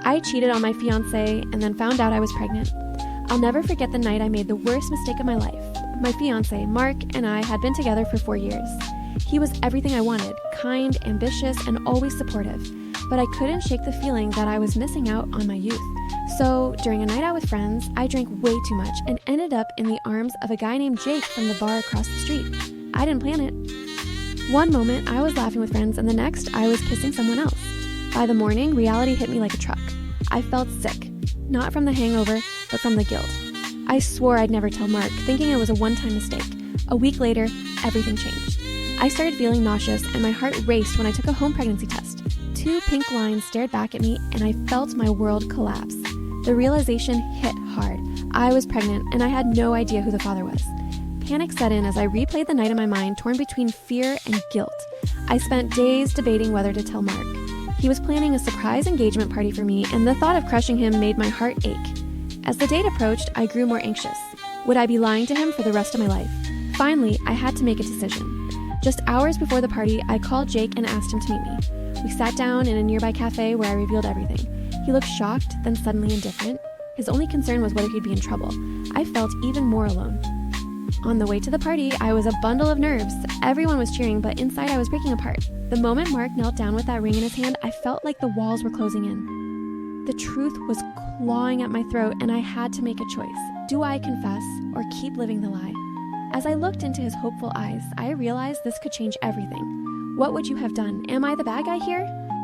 I cheated on my fiancé and then found out I was pregnant. I'll never forget the night I made the worst mistake of my life. My fiancé, Mark, and I had been together for 4 years. He was everything I wanted, kind, ambitious, and always supportive. But I couldn't shake the feeling that I was missing out on my youth. So, during a night out with friends, I drank way too much and ended up in the arms of a guy named Jake from the bar across the street. I didn't plan it. One moment, I was laughing with friends, and the next, I was kissing someone else. By the morning, reality hit me like a truck. I felt sick, not from the hangover, but from the guilt. I swore I'd never tell Mark, thinking it was a one-time mistake. A week later, everything changed. I started feeling nauseous, and my heart raced when I took a home pregnancy test. 2 pink lines stared back at me, and I felt my world collapse. The realization hit hard. I was pregnant, and I had no idea who the father was. Panic set in as I replayed the night in my mind, torn between fear and guilt. I spent days debating whether to tell Mark. He was planning a surprise engagement party for me, and the thought of crushing him made my heart ache. As the date approached, I grew more anxious. Would I be lying to him for the rest of my life? Finally, I had to make a decision. Just hours before the party, I called Jake and asked him to meet me. We sat down in a nearby cafe where I revealed everything. He looked shocked, then suddenly indifferent. His only concern was whether he'd be in trouble. I felt even more alone. On the way to the party, I was a bundle of nerves. Everyone was cheering, but inside I was breaking apart. The moment Mark knelt down with that ring in his hand, I felt like the walls were closing in. The truth was clawing at my throat, and I had to make a choice. Do I confess or keep living the lie? As I looked into his hopeful eyes, I realized this could change everything. What would you have done? Am I the bad guy here?